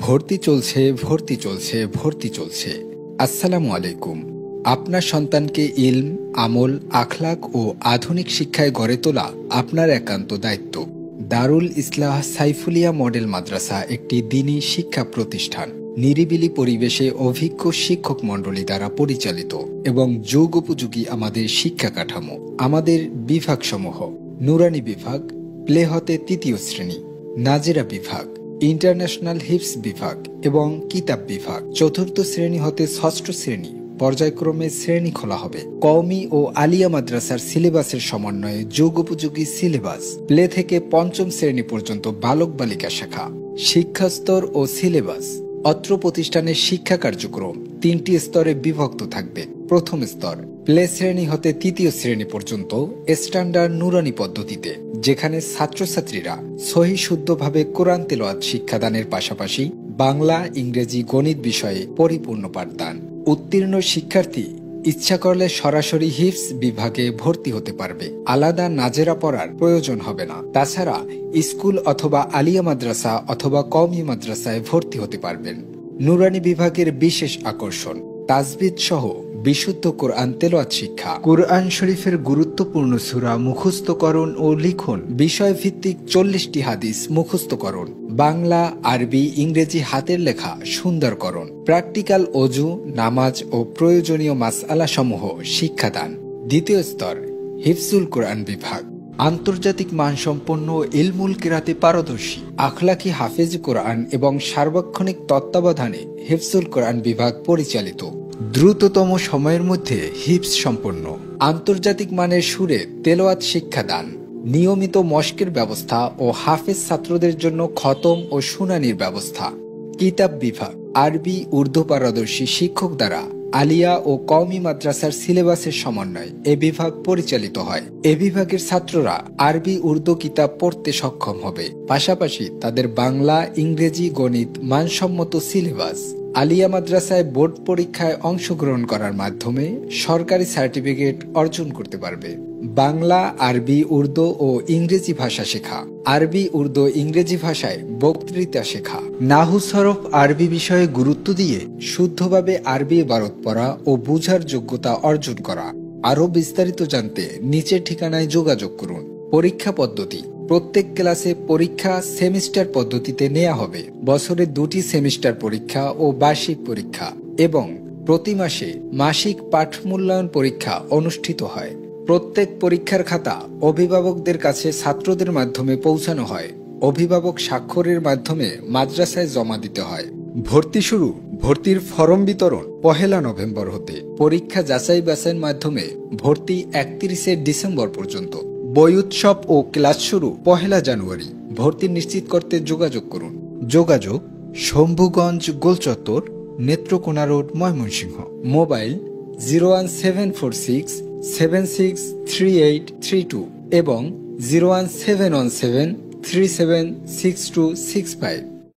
ভর্তি চলছে। আসসালামু আলাইকুম। আপনার সন্তানকে ইলম, আমল, আখলাক ও আধুনিক শিক্ষায় গড়ে তোলা আপনার একান্ত দায়িত্ব। দারুল ইসলাহ সাইফুলিয়া মডেল মাদ্রাসা একটি দ্বীনী শিক্ষা প্রতিষ্ঠান, নিরিবিলি পরিবেশে অভিজ্ঞ শিক্ষক মণ্ডলী দ্বারা পরিচালিত এবং যুগোপযোগী আমাদের শিক্ষা কাঠামো। আমাদের বিভাগসমূহ: নুরানি বিভাগ, প্লে হতে ৩য় শ্রেণী, নাজেরা বিভাগ, ইন্টারন্যাশনাল হিফজ বিভাগ এবং কিতাব বিভাগ। ৪র্থ শ্রেণী হতে ৬ষ্ঠ শ্রেণী পর্যায়ক্রমে শ্রেণী খোলা হবে। কওমি ও আলিয়া মাদ্রাসার সিলেবাসের সমন্বয়ে যুগোপযোগী সিলেবাস। প্লে থেকে ৫ম শ্রেণী পর্যন্ত বালক বালিকা শাখা। শিক্ষাস্তর ও সিলেবাস: অত্র প্রতিষ্ঠানের শিক্ষা কার্যক্রম ৩টি স্তরে বিভক্ত থাকবে। প্রথম স্তর প্লে শ্রেণী হতে ৩য় শ্রেণী পর্যন্ত স্ট্যান্ডার্ড নুরানি পদ্ধতিতে, যেখানে ছাত্রছাত্রীরা সহি শুদ্ধভাবে কোরআন তেলাওয়াত শিক্ষাদানের পাশাপাশি বাংলা, ইংরেজি, গণিত বিষয়ে পরিপূর্ণ পাঠদান। উত্তীর্ণ শিক্ষার্থী ইচ্ছা করলে সরাসরি হিফজ বিভাগে ভর্তি হতে পারবে। আলাদা নাজেরা পড়ার প্রয়োজন হবে না। তাছাড়া স্কুল অথবা আলিয়া মাদ্রাসা অথবা কওমি মাদ্রাসায় ভর্তি হতে পারবেন। নুরানি বিভাগের বিশেষ আকর্ষণ: তাজবিদ সহ বিশুদ্ধ কোরআন তেলাওয়াত শিক্ষা, কুরআন শরীফের গুরুত্বপূর্ণ সূরা মুখস্থকরণ ও লিখন, বিষয়ভিত্তিক ৪০টি হাদিস মুখস্থকরণ, বাংলা, আরবি, ইংরেজি হাতের লেখা সুন্দরকরণ, প্র্যাকটিক্যাল ওযু, নামাজ ও প্রয়োজনীয় মাসআলা সমূহ শিক্ষাদান। দ্বিতীয় স্তর হিফজুল কোরআন বিভাগ: আন্তর্জাতিক মানসম্পন্ন ইলমুল কিরাতে পারদর্শী, আখলাকি হাফেজ কোরআন এবং সার্বক্ষণিক তত্ত্বাবধানে হিফজুল কোরআন বিভাগ পরিচালিত। দ্রুততম সময়ের মধ্যে হিফজ সম্পন্ন, আন্তর্জাতিক মানের সুরে তেলাওয়াত শিক্ষাদান, নিয়মিত মশকের ব্যবস্থা ও হাফেজ ছাত্রদের জন্য খতম ও শুনানির ব্যবস্থা। কিতাব বিভাগ: আরবি, উর্দু পারদর্শী শিক্ষক দ্বারা আলিয়া ও কওমি মাদ্রাসার সিলেবাসের সমন্বয়ে এ বিভাগ পরিচালিত হয়। এ বিভাগের ছাত্ররা আরবি, উর্দু কিতাব পড়তে সক্ষম হবে। পাশাপাশি তাদের বাংলা, ইংরেজি, গণিত মানসম্মত সিলেবাস। আলিয়া মাদ্রাসায় বোর্ড পরীক্ষায় অংশগ্রহণ করার মাধ্যমে সরকারি সার্টিফিকেট অর্জন করতে পারবে। বাংলা, আরবি, উর্দু ও ইংরেজি ভাষা শেখা, আরবি, উর্দু, ইংরেজি ভাষায় বক্তৃতা শেখা, নাহু সরফ আরবি বিষয়ে গুরুত্ব দিয়ে শুদ্ধভাবে আরবি ইবারত পড়া ও বুঝার যোগ্যতা অর্জন করা। আরও বিস্তারিত জানতে নিচের ঠিকানায় যোগাযোগ করুন। পরীক্ষা পদ্ধতি: প্রত্যেক ক্লাসে পরীক্ষা সেমিস্টার পদ্ধতিতে নেওয়া হবে। বছরে 2টি সেমিস্টার পরীক্ষা ও বার্ষিক পরীক্ষা এবং প্রতি মাসে মাসিক পাঠ মূল্যায়ন পরীক্ষা অনুষ্ঠিত হয়। প্রত্যেক পরীক্ষার খাতা অভিভাবকদের কাছে ছাত্রদের মাধ্যমে পৌঁছানো হয়। অভিভাবক স্বাক্ষরের মাধ্যমে মাদ্রাসায় জমা দিতে হয়। ভর্তি শুরু: ভর্তির ফরম বিতরণ 1 নভেম্বর হতে। পরীক্ষা যাচাই বাছাইয়ের মাধ্যমে ভর্তি 31 ডিসেম্বর পর্যন্ত। বই উৎসব ও ক্লাস শুরু 1 জানুয়ারি। ভর্তি নিশ্চিত করতে যোগাযোগ করুন। যোগাযোগ: শম্ভুগঞ্জ গোলচত্বর, নেত্রকোনা রোড, ময়মনসিংহ। মোবাইল 01746763832 এবং 01717376265।